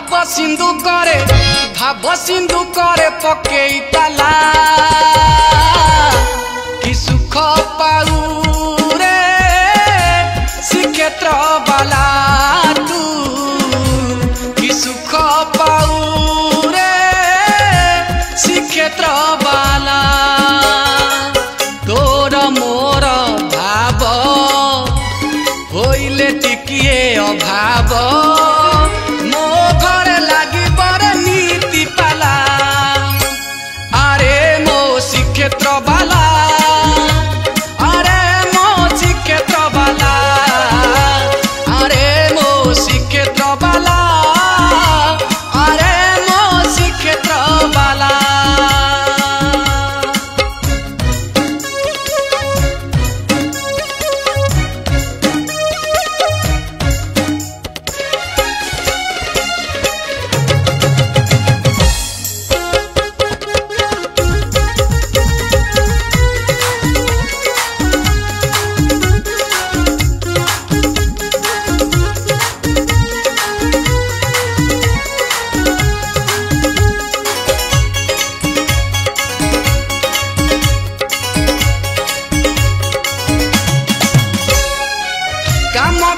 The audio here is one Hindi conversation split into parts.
भाव सिंधु करे पकेई ताला कि सुख पाऊ रे श्रीक्षेत्र बाला तू कि सुख पाऊ रे श्रीक्षेत्र बाला तोर मोर भाव होइले टिकिए अभाव मो घर लागी बर नीति पाला अरे मो श्रीक्षेत्र बाला अरे मो श्रीक्षेत्र बाला अरे मो श्रीक्षेत्र बाला अरे मो श्रीक्षेत्र बाला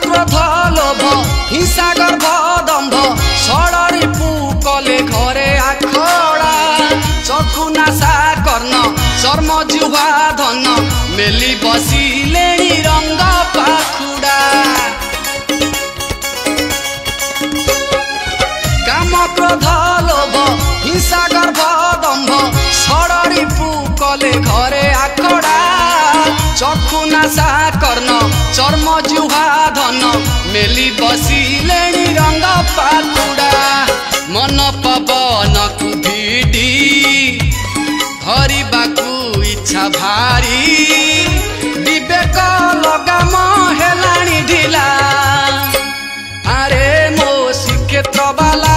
क्रोध लोभ हिंसा गर्भ दम्भ षड़ी पुकले घरे आखड़ा चक्षु नाशा कर्ण चर्म जुहा धन मेली बसिले रंग पाखुड़ा काम क्रोध लोभ हिंसा गर्भ दम्भ षड़ी पुकले घरे आखड़ा चक्षु नाशा कर्ण चर्म जुहा धन मेली बसिले रंग पाखुड़ा मन पवन को भिडी धरिबाकू इच्छा भारी विवेक लगाम हेलाणी ढिला अरे मो श्रीक्षेत्र बाला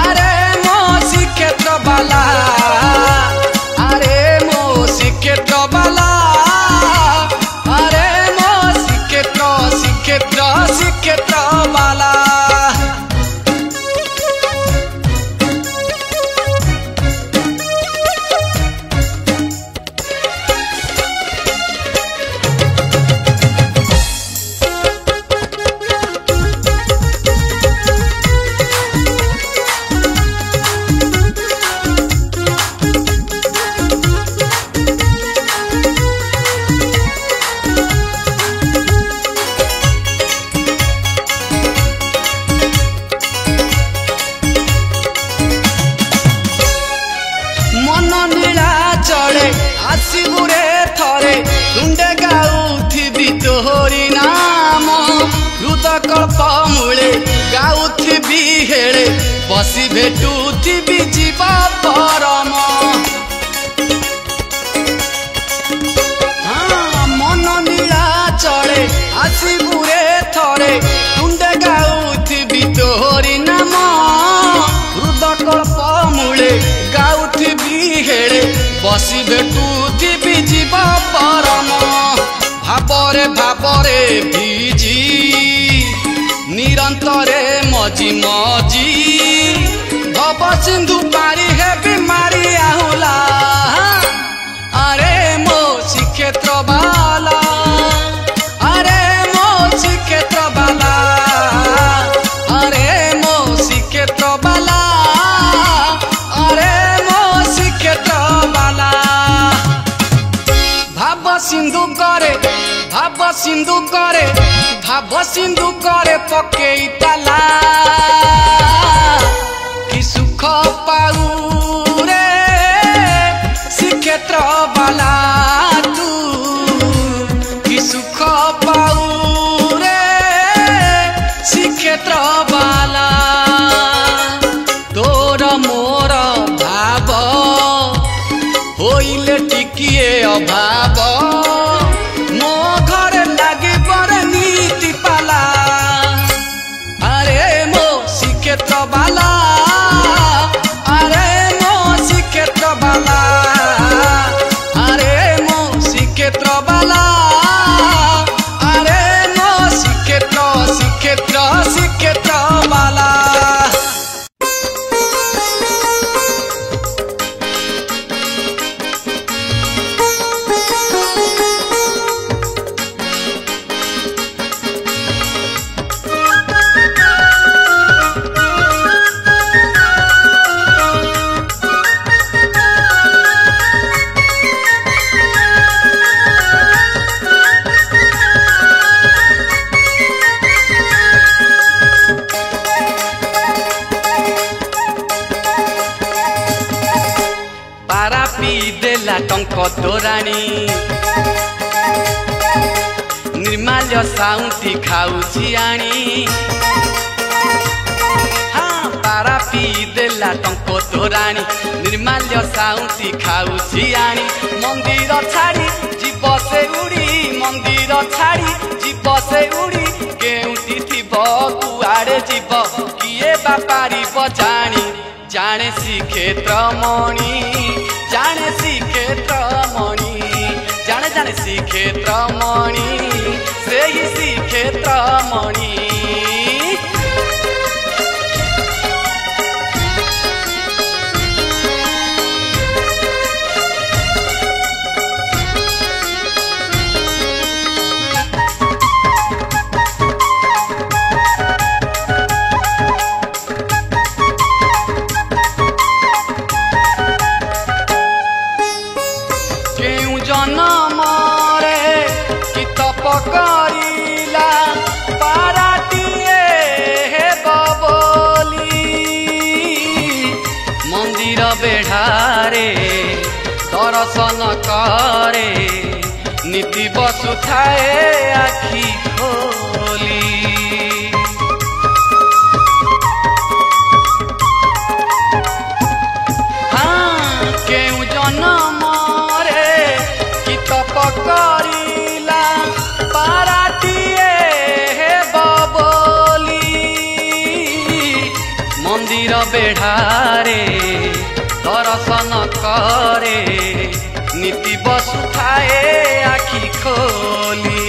अरे मो श्रीक्षेत्र बाला अरे मो श्रीक्षेत्र बाला श्रीक्षेत्र बाला चढ़े आसबुरे थरे तुंडे गाउथी तोहरी नाम हृदकल्प मूले गाउथी हेले बसी भेटुथी जीव परम मन नीला चढ़े आसबुरे थरे तुंडे गाउथी तोहरी नाम हृदकल्प मूले गाउथी हेले बसी भेटुथी जीव परम भावरे भिजी निरंतरे मजी मजी भव सिंधु पारी है बीमारी आहुला अरे मो श्रीक्षेत्र बाला अरे मो श्रीक्षेत्र बाला अरे मो श्रीक्षेत्र बाला अरे मो श्रीक्षेत्र बाला भाव सिंधु करे पकेई ताला कि सुख पाऊ रे श्रीक्षेत्र बाला तू कि सुख पाऊ रे श्रीक्षेत्र बाला तोर मोर भाव होइले टिकिए अभाव मो घर लागी बर नीति पाला अरे मो श्रीक्षेत्र बाला अरे मो श्रीक्षेत्र बाला अरे मो श्रीक्षेत्र बाला अरे मो श्रीक्षेत्र बाला। पारा पी देला टंक तोराणी निर्माल्य साउंटी खाऊची आनी हाँ पारा पी देला टंक तोराणी निर्माल्य साउंटी खाऊची आनी मंदिर छाड़ी जीव से उड़ी मंदिर छाड़ी जीव से उड़ी केउटी थिब कुआड़े जीव किए बापारी जानी जाने श्रीक्षेत्र मणि जाने श्रीक्षेत्र मणि जाने जाने श्रीक्षेत्र मणि से ही श्रीक्षेत्र मणि करिला पाराटिए हे बबली मंदिर बेढ़ारे दर्शन करे नीति बसुथाए आखि खोली हाँ केउ जन्म रे कि तप करिला पाराटिए हे बबली मंदिर बेढ़ारे दर्शन करे नीति बसुथाए आखि खोली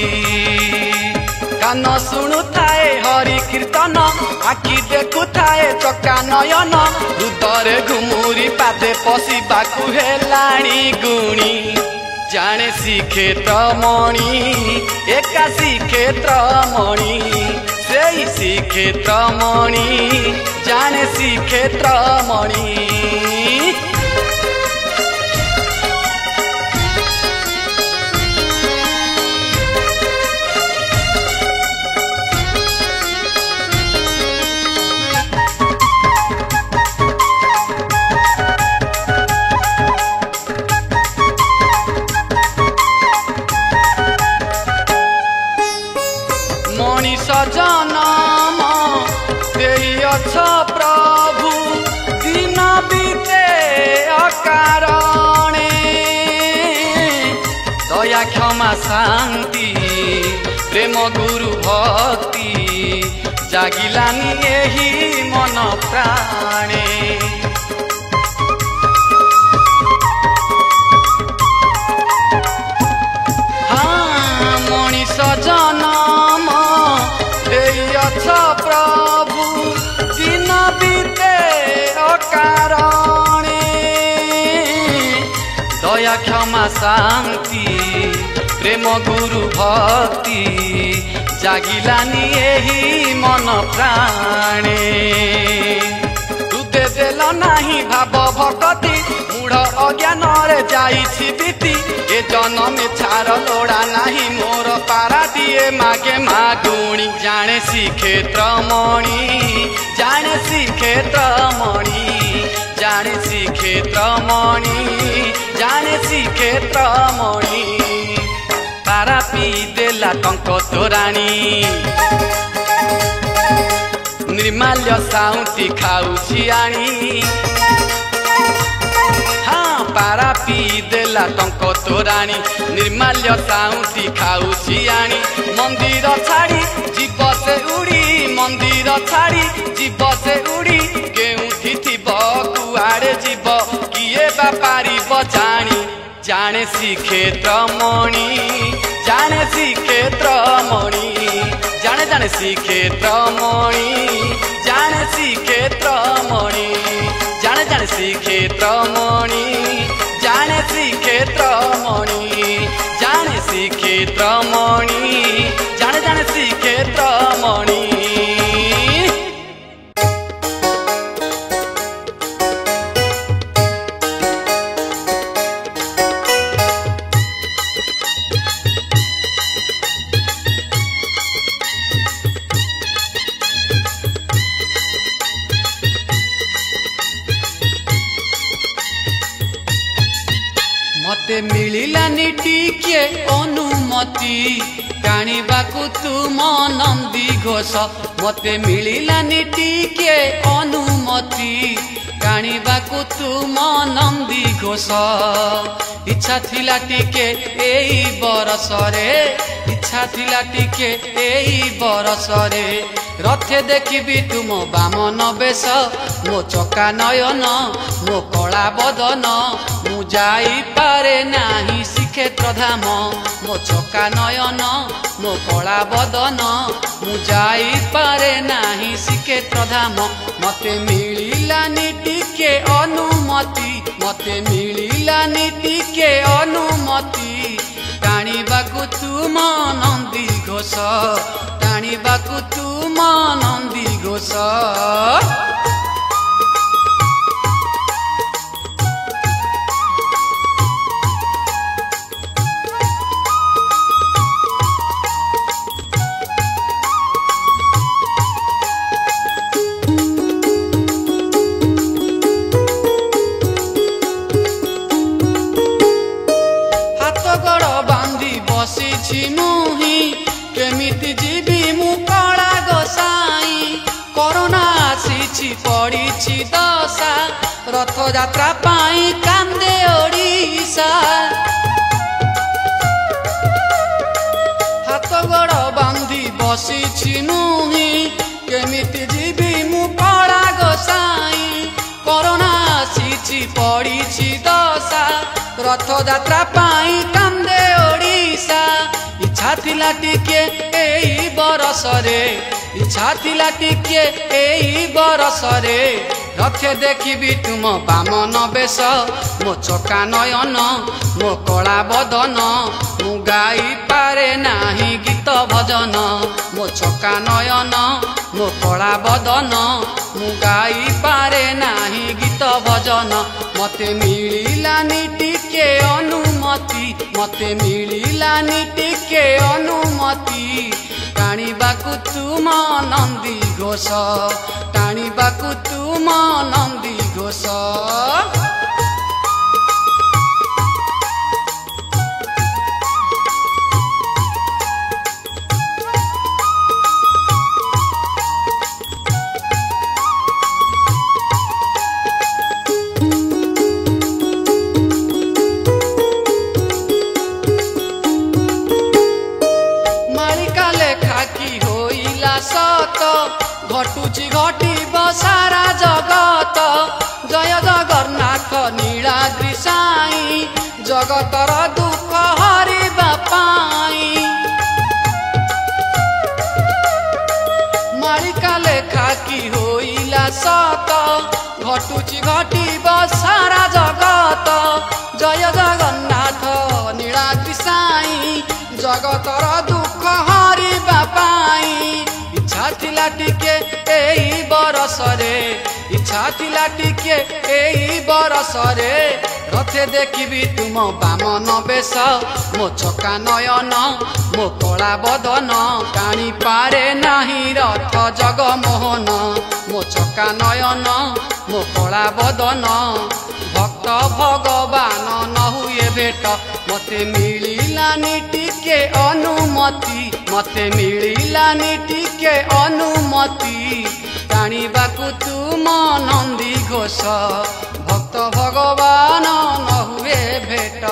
कान शुणुथाए हरि कीर्तन आखि देखुथाए चका नयन हृदय घुमुरी पादे पशिबाकु हेलाणी गुणी जाने श्रीक्षेत्र मणि एका श्रीक्षेत्र मणि से श्रीक्षेत्र मणि जाने श्रीक्षेत्र मणि मनीष जनम देइछ प्रभु दिन बीते अकारणे दया क्षमा शांति प्रेम गुरु भक्ति जागिलानी एही मन प्राणे हाँ मनीष जनम देइछ प्रभु दिन बीते अकारणे दया क्षमा शांति प्रेम गुरु भक्ति जागिलानी एही मन प्राणे तू दे देल नाही भाव भक्ति मूढ़ अज्ञान रे जाइछि बीती ए जन्म छार लोड़ा नाही मोर पारा दिए मागे मागुणी जाने श्रीक्षेत्र मणि जाने श्रीक्षेत्र मणि जाने श्रीक्षेत्र मणि जाने श्रीक्षेत्र मणि पारा पी देला टंक तोराणी निर्माल्य साउंटी खाऊची आनी हाँ पारा पी देला टंक तोराणी निर्माल्य साउंटी खाऊची आनी मंदिर छाड़ी जीव से उड़ी मंदिर छाड़ी जीव से उड़ी केउठी थिब कुआड़े जीव किए बापारी जानी जाने श्रीक्षेत्र मणि जाने श्रीक्षेत्र मणि जाने जाने श्रीक्षेत्र मणि जाने श्रीक्षेत्र मणि जाने जाने श्रीक्षेत्र मणि जाने श्रीक्षेत्र मणि जाने श्रीक्षेत्र मणि जाने जाने श्रीक्षेत्र मणि मते मिलिलानी टिके अनुमति टाणिबाकु तुम नंदी घोष मते मिलिलानी टिके अनुमति टाणिबाकु तुम नंदी घोष इच्छा थिला टिके एई बरसरे इच्छा थिला टिके एई बरसरे रथे देखिबी तुम बामन बेश मो चका नयन मो कला बदन मु जाई पारे नाही श्रीक्षेत्र धाम मो चका नयन मो कला बदन मु जाई पारे नाही श्रीक्षेत्र धाम मते मिलिलानी टिके अनुमति मते मिलिलानी टिके अनुमति टाणिबाकु तुम नंदी घोष टाणिबाकु तुम नंदी घोष मुही केमिति जीवी मु कला गोसाई कोरोना आसी पड़ी दशा रथ यात्रा पाई कांदे ओडिशा हाथ गोड़ बांधी बसी मुही केमिति जीवी मु कला गोसाई कोरोना आसी पड़ी दशा रथ यात्रा पाई कांदे ओडिशा इच्छा थिला टिके एई बरसरे इच्छा थिला टिके एई बरसरे रथे देखिबी तुम बामन बेश मो चका नयन मो कला बदन मु गाई पारे नाही गीत भजन मो चका नयन मो कला बदन मु गाई पारे नाही गीत भजन मते मिलिलानी टिके अनुमति मते मिलिलानी टिके अनुमति टाणिबाकु तुम नंदी घोष टाणिबाकु तुम नंदी घोष सत घटुची घटिब सारा जगत जय जगन्नाथ नीलाद्री साई जगतर दुख हरिबा पाई मालिका लेखा की होइला सत घटुची घटिब सारा जगत जय जगन्नाथ नीलाद्री साई जगतर दुख हरिबा पाई इच्छा थिला टिके एई बरसरे इच्छा थिला टिके एई बरसरे रथे देखिबी तुम बामन बेश मो चका नयन मो कला बदन टाणी पारे नाही रथ जगमोहन मो चका नयन मो कला बदन भक्त भगवान न हुए भेट मते मिलिलानी टिके अनुमति मते मिलिलानी टिके अनुमति टाणिबाकु तुम नंदी घोष भक्त भगवान न हुए भेट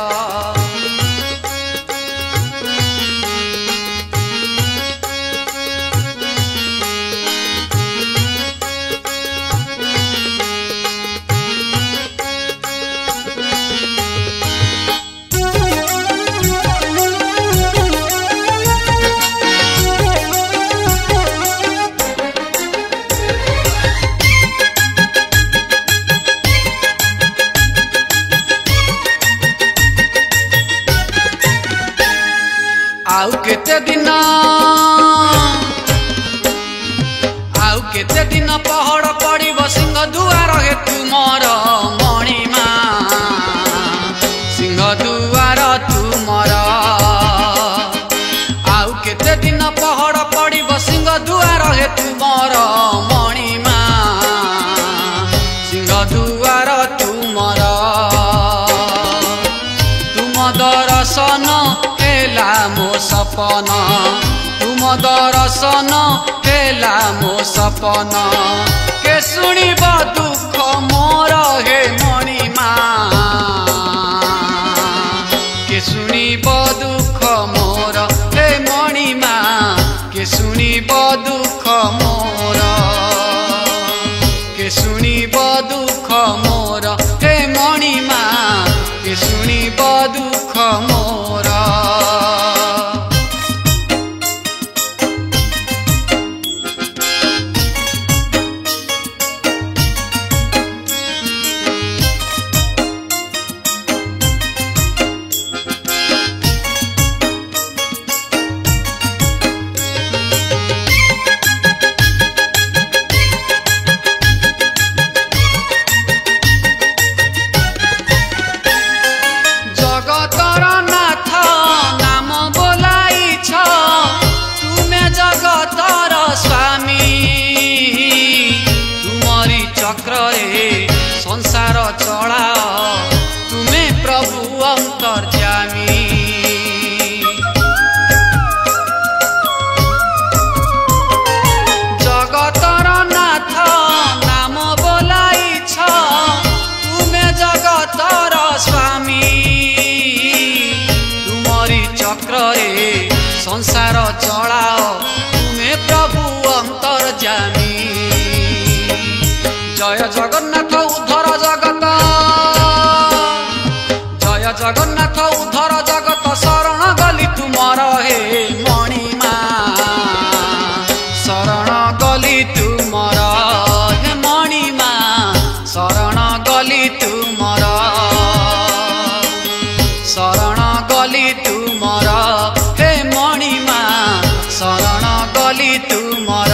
आउ केते दिन पहाड़ पड़िब सिंह दुआर हेतु मोर मणिमा सिंह दुआर तुमर आउ केते दिन पहाड़ पड़िब सिंह दुआर हेतु मोर मणिमा सिंह दुआर तुमर दर्शन हेला मो सपन तुम दर्शन हेला मो सपन के शुणिब दुख मोर हे मणिमा के शुणिब दुख मोर हे मणिमा के शुणिब दुख मोर के शुणिब दुख मोर हे मणिमा के शुणिब दुख मोर संसार चला तुम्हें प्रभु अंतर्यामी जगतर नाथ नाम बोलाइछ तुम्हें जगतर स्वामी तुमरी चक्र रे संसार चलाओ तुम्हें प्रभु अंतर्यामी जय जगन्नाथ उद्धर जगत जय जगन्नाथ उद्धर जगत शरण गली तुमर हे मणिमा शरण गली तुमर हे मणिमा शरण गली तुमर शरण गली तुमर हे मणिमा शरण गली तुमर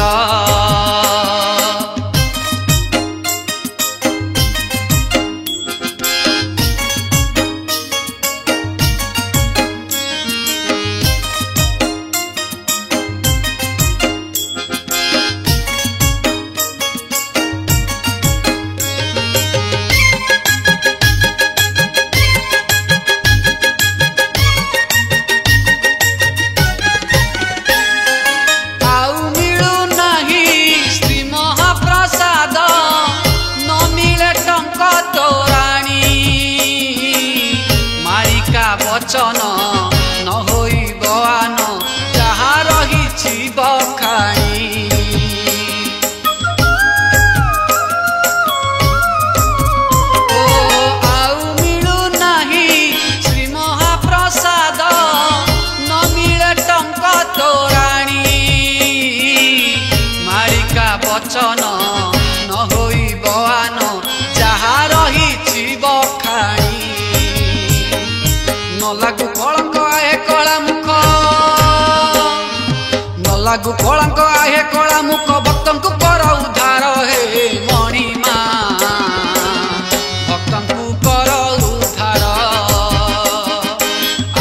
वचन न होई बयान जहाँ रही बखाणी ओ आउ मिलू नाही श्री महाप्रसाद न मिले टंका तोराणी मारिका वचन न होई बयान जहाँ रही बखाणी न लागू कलंक आहे कला मुख न लागू कलंक आहे कला मुख भक्तों को कर उद्धार हे मणिमा भक्तों को कर उद्धार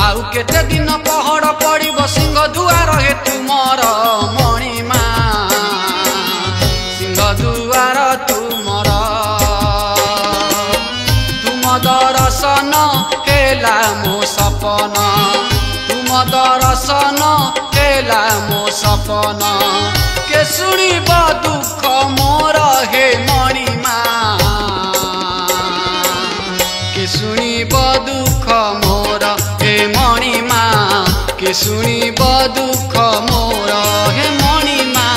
आउ केते दिन पहड़ पड़िब सिंह दुआर हे तुमर मणिमा सिंह दुआर तुमर तुम दर्शन हेला मो सपन तुम दर्शन हेला मो सपन के शुणिब दुख मोर हे मणिमा के शुणिब दुख मोर हे मणिमा के शुणिब दुख मोर हे मणिमा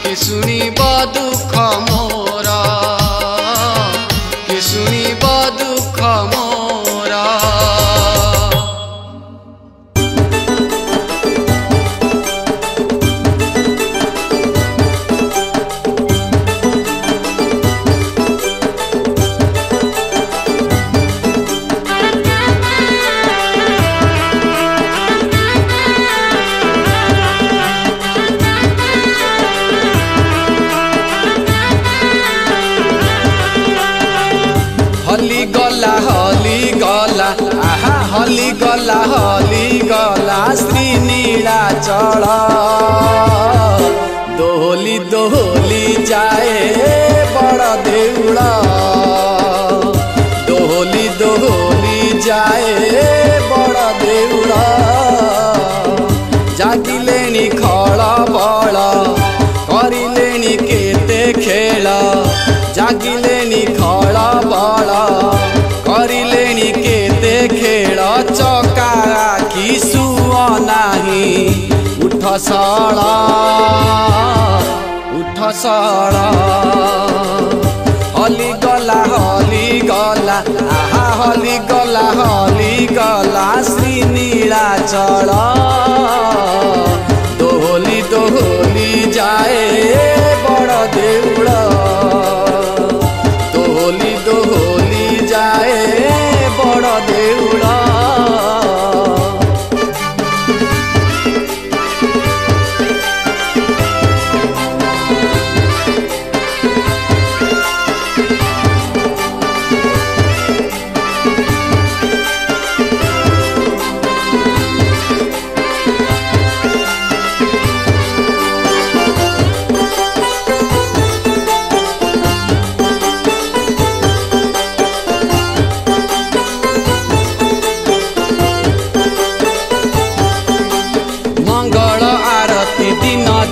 के शुणिब दुख मोर के शुणिब दुख मोर हली गला श्री नीलाचल दोहली दोहली जाए बड़ देउल दोहली दोहली जाए बड़ देउल सळ उठ सळ हली गला आहा हली गला श्री नीलाचल दोहली दोहली जाए बड़ देउल दोहली दोहली जाए बड़ देउल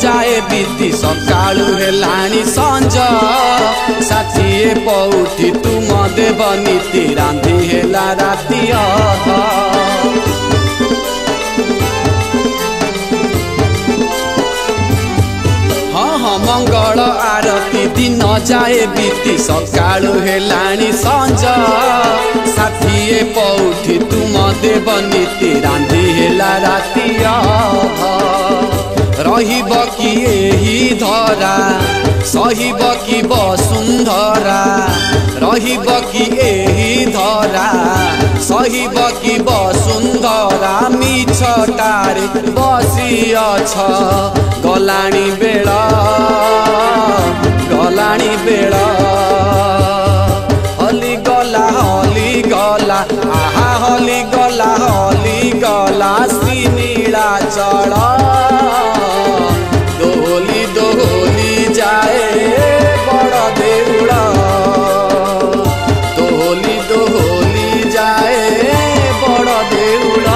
जाए बीती सकाळु हेलाणी संज साथीए पौठी तुम देव नीति रांधि हेला राति हाँ मंगल आरती दिन जाए बीती सकाळु हेलाणी संज साथीए पौठी तुम देव नीति रांधि हेला राति रहिब कि एही धरा सहिब कि वसुंधरा रहिब कि एही धरा सहिब कि वसुंधरा मिछटारे बसी अछ गलाणी बेला हली गला आहा हली गला श्री नीलाचल दोहली दोहली जाए बड़ देउल दोहली दोहली जाए बड़ देउल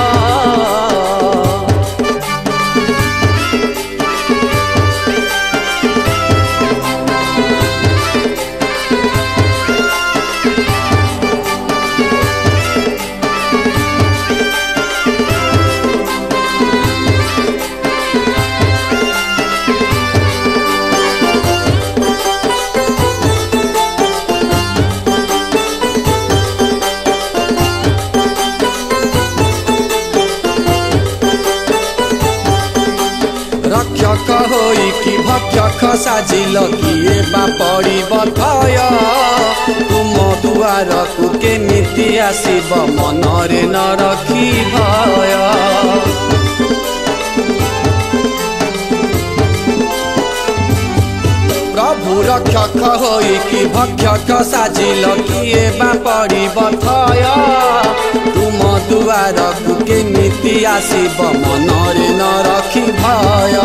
रक्षक होई कि भक्षक साजिल किए बा पड़िब भय तुम दुआर को केमिति आसिब मनरे न रखी भय प्रभु रक्षक होई कि भक्षक साजिल किए बा पड़िब भय तुम दुआर को केमिति आसिब मनरे न रखी भय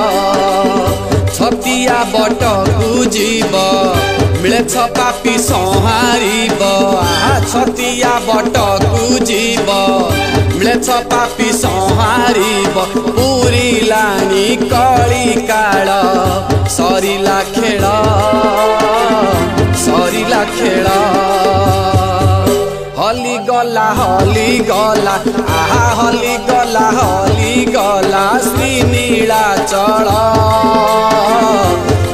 छतिया बटकु जीव मिले पापी संहारिब छतिया बटकु जीव मिले पापी संहारिब पुरिलानी कली काल सरिला खेल हली गला आहा हली गला श्री नीलाचल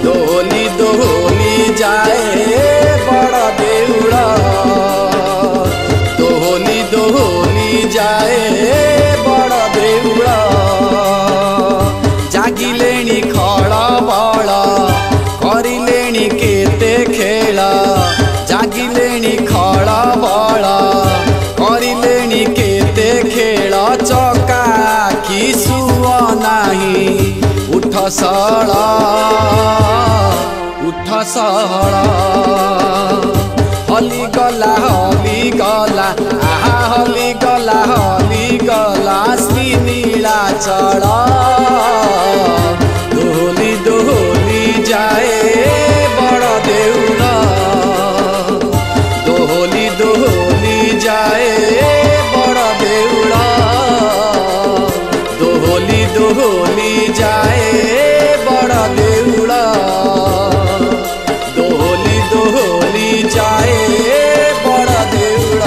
दोहली दोहली जाए बड़ देउल दोहली दोहली जाए बड़ देउल जागिलेणी खळबळ करिलेणी केते खेल जागिलेणी खळबळ करिलेणी केते खेल चका कि सुअ नाही उठ सळ हली गला आहा हली गला श्री नीलाचल दोहली दोहली जाए बड़ देउल दोहली दोहली जाए बड़ देउल दोहली दोहली जाए बड़ देउल दोहली दोहली जाए बड़ देउल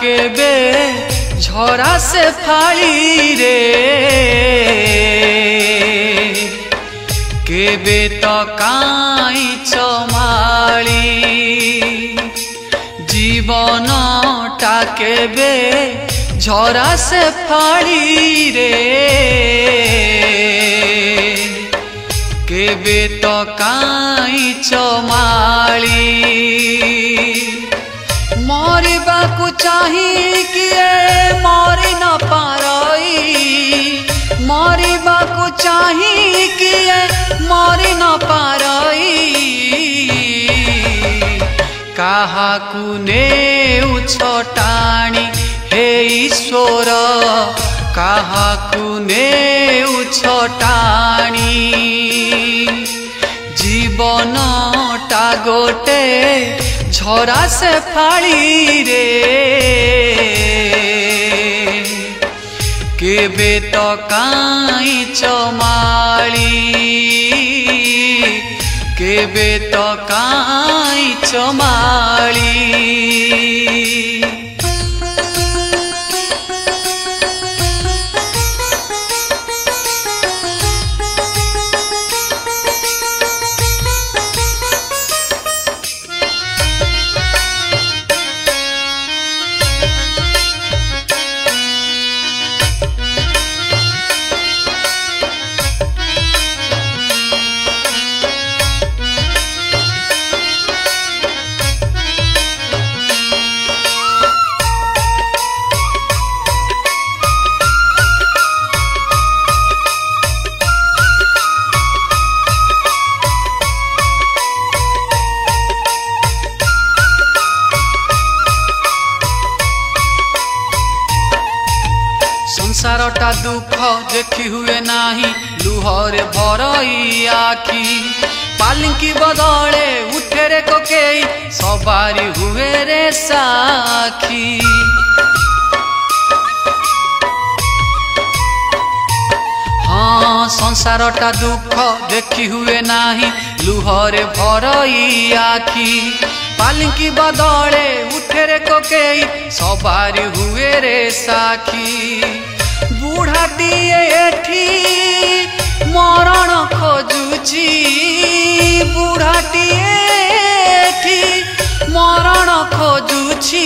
केबे झरा से फाड़ी रे केबे तो काई चमाली जीवन टा केबे झरा से फाड़ी रे केबे तो काई चमाली मरिबा को चाही किए मरी न पारई मरिबा को चाही किए मरी न पारई काहा कुने उछटाणी हे ईश्वर काहा कुने उछटाणी जीवन टा गोटे झरा से फाड़ी रे केबे तो काई चमाली केबे तो काई चमाली संसारटा दुख देखी हुए नाही लुहरे भरई आखी पालिंकी बदले उठे रे कोकेई सवारी हुए रे साखी हाँ संसारटा दुख देखी हुए नाही लुहरे भरई आखी पालिंकी बदले उठे रे कोकेई सवारी हुए रे साखी बुढ़ाटीए एठी मरण खोजुची बुढ़ाटीए एठी मरण खोजुची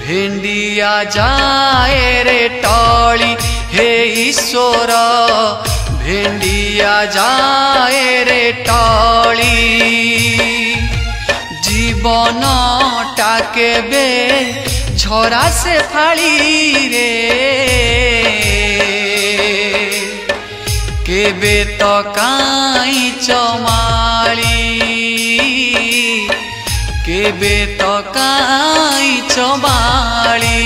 भेंडिया जाए रे टली हे ईश्वर भेंडिया जाए रे टली जीवन टा केबे झरा से फाड़ी रे केबे तो काई चमाली केबे तो काई चमाली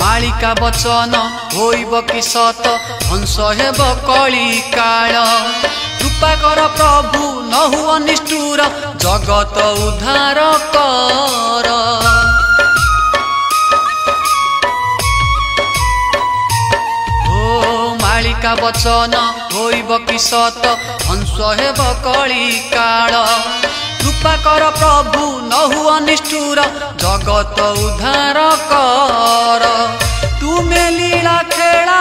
मालिका बचन होइब कि सत हंस हेब कली काल कृपा कर प्रभु न हुआ निष्ठुर जगत उद्धार कर ओ मालिका बचन होइब कि सत हंस हेब कली काल कृपा कर प्रभु न हुआ निष्ठुर जगत उद्धार कर तुमे लीला खेला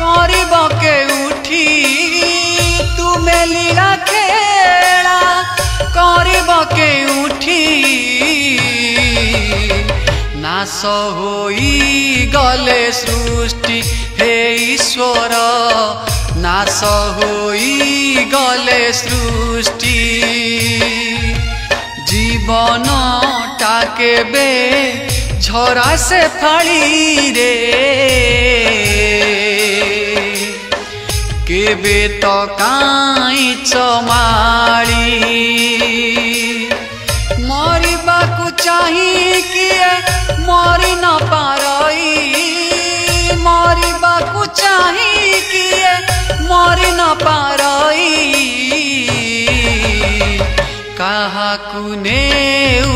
करिब के उठी तुमे लीला खेला करिब के उठी नाश होई गले सृष्टि हे ईश्वर नाश होई गले सृष्टि जीवन टाके बे झरा से फाड़ी रे केबे तो काई चमाड़ी मरिबा को चाही किए मरी न पारई मरिबा को चाही किए मरी न पारई कहा कुने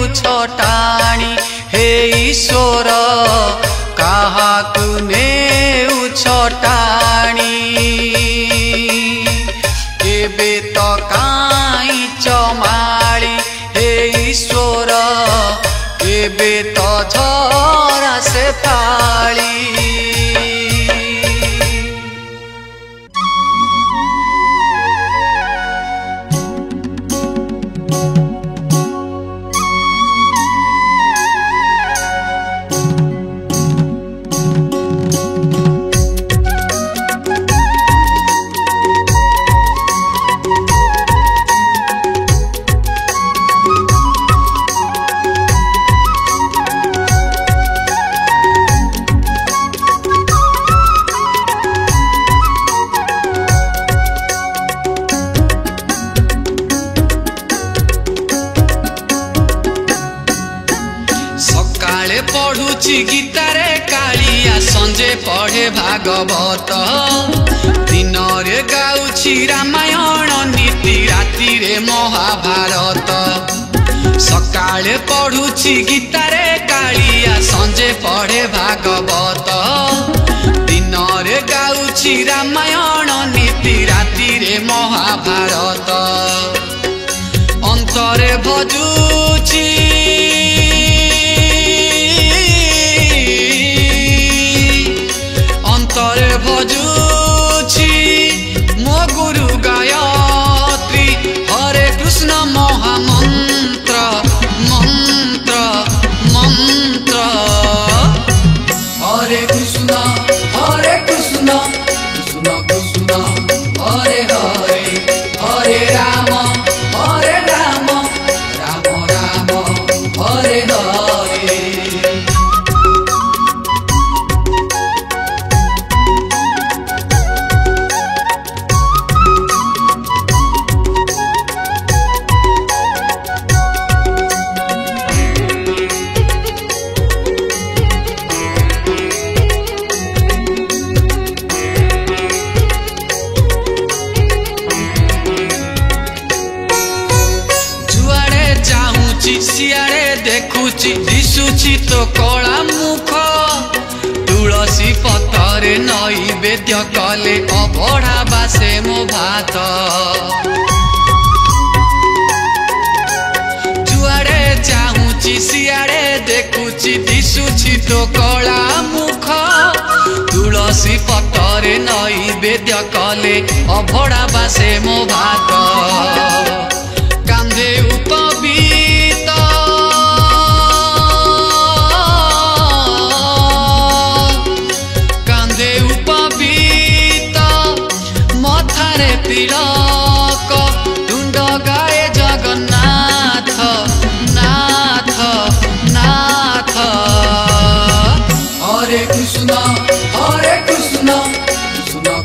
उछटाणी हे ईश्वर कहा कुने उछटाणी केबे तो काई चमाड़ी हे ईश्वर केबे तो झरा से फाड़ी पढ़ुची गीतारे कालिया संजे पढ़े भागवत दिन रे गाउची रामायण नीति राति रे महाभारत सकाळे पढ़ुची गीतारे कालिया संजे पढ़े भागवत दिन रे गाउची रामायण नीति राति रे महाभारत अंतरे भजुची भजुची मो गुरु गायत्री हरे कृष्ण महामंत्र मंत्र मंत्र हरे कृष्ण कृष्ण कृष्ण हरे हरे हरे राम राम राम हरे हरे सियाड़े देखुची दिशुची तो कला मुख तुलसी पतरे नैवेद्य कले अबढ़ा बासे मो भात जुआड़े चाहूची सियाड़े देखुची दिशुची तो कला मुख तुलसी पतरे नैवेद्य कले अबढ़ा बासे मो भात कांधे उपबीत कांधे उपबीत मथारे तिलक तुंड गाए जगन्नाथ नाथ नाथ हरे कृष्ण कृष्ण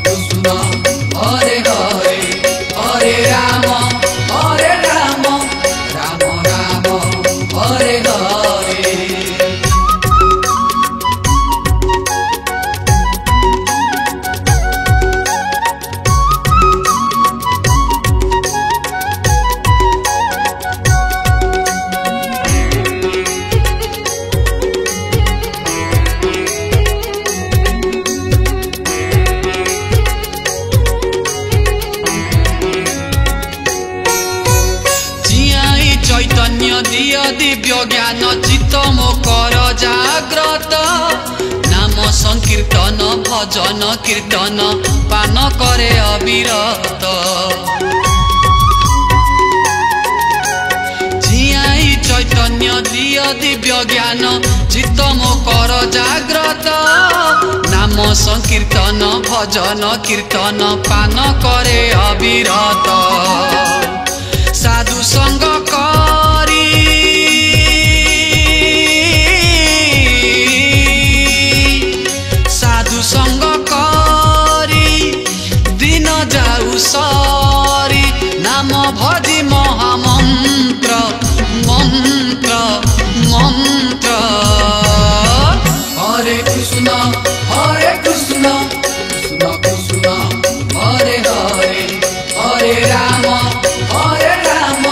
कृष्ण हरे हरे हरे राम राम राम हरे हरे चैतन्य दिय दिव्य ज्ञान चित्त मो कर जाग्रत नाम संकीर्तन भजन कीर्तन पान करे अविरत झियाई चैतन्य दिय दिव्य ज्ञान चित्त मो कर जाग्रत नाम नाम संकीर्तन भजन कीर्तन पान करे अविरत साधु संग करी साधु संग करी दिन जाऊ सरी नाम भजी महामंत्र मंत्र मंत्र हरे कृष्ण कृष्ण कृष्ण हरे हरे हरे राम राम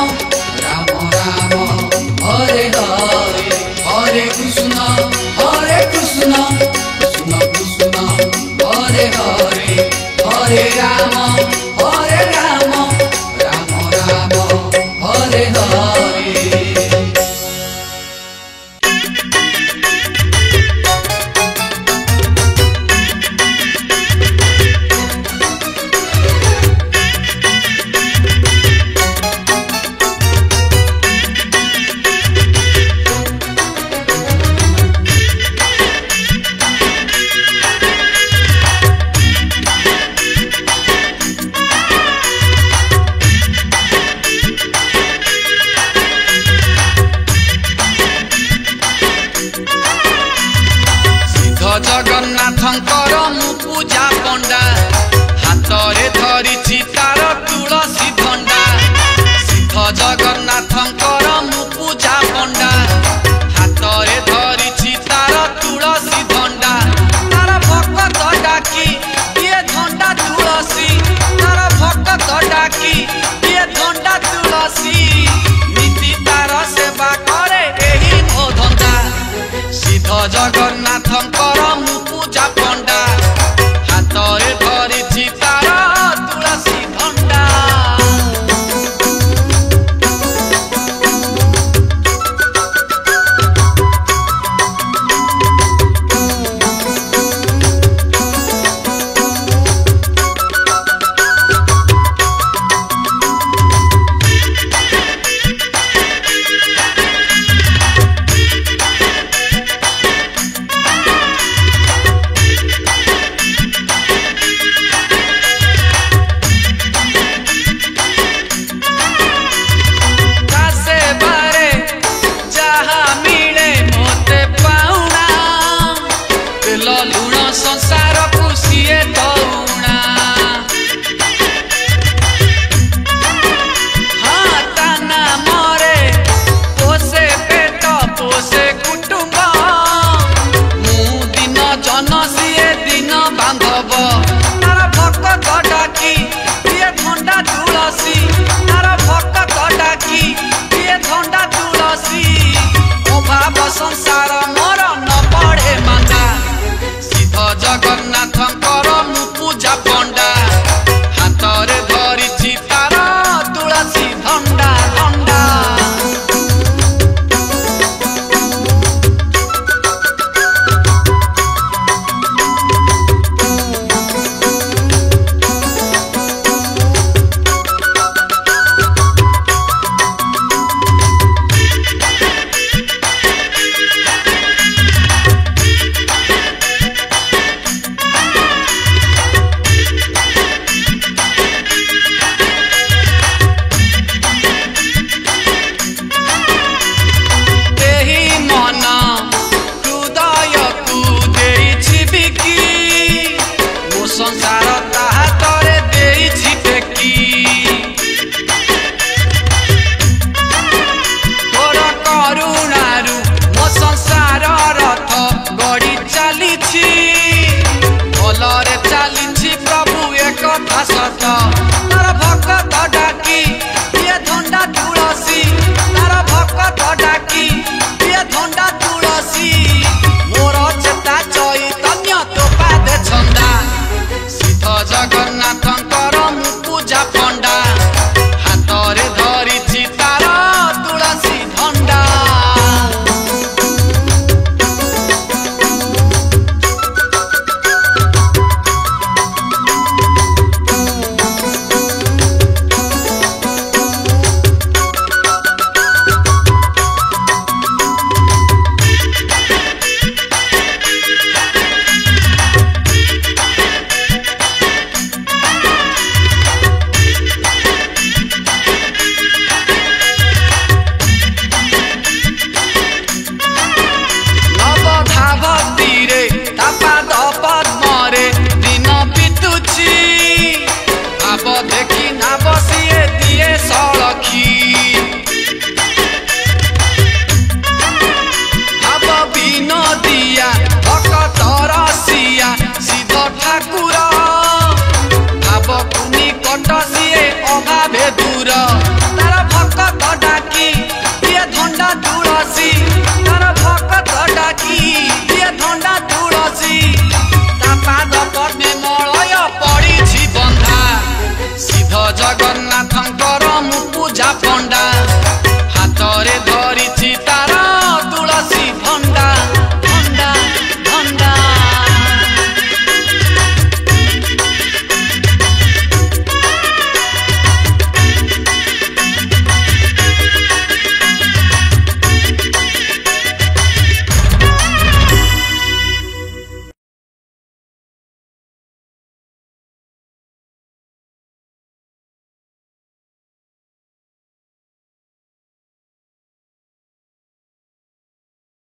राम हरे हरे हरे कृष्ण कृष्ण कृष्ण कृष्ण हरे हरे हरे राम राम राम हरे हरे। जगन्नाथंकर मु पूजा पंडा हाथरे धरिछि तार तुलसी भंडा सिद्ध जगन्नाथंकर मु पूजा पंडा हाथरे धरिछि तार तुलसी भंडा तार भक्त डाकी ये धंडा तुलसी तार भक्त डाकी ये धंडा तुलसी नीति तार सेवा करे एही मो धंडा सिद्ध जगन्नाथंकर मु पूजा पंडा हाथरे धरिछि तार तुलसी भंडा। संसार खुशिए दौना हाँ ताना मरे पोसे पेट पोसे कुटुंब मु दिन जन सिए दिन बांधव तार भक्त डाकी ये धंडा तुलसी तार भक्त डाकी ये धंडा तुलसी अभाव संसार मोर न पड़े मांगा जगन्नाथंकर मु पूजा पंडा हाथरे धरिछि तार तुलसी भंडा भंडा। संसार ताहा तरे देइछि टेकी तोर करुणारु मो संसार रथ गड़ी चलीछि भलरे चलीछि प्रभु एक कथा सत तार भक्त डाकी ये धंडा तुलसी तार भक्त डाकी ये धंडा तुलसी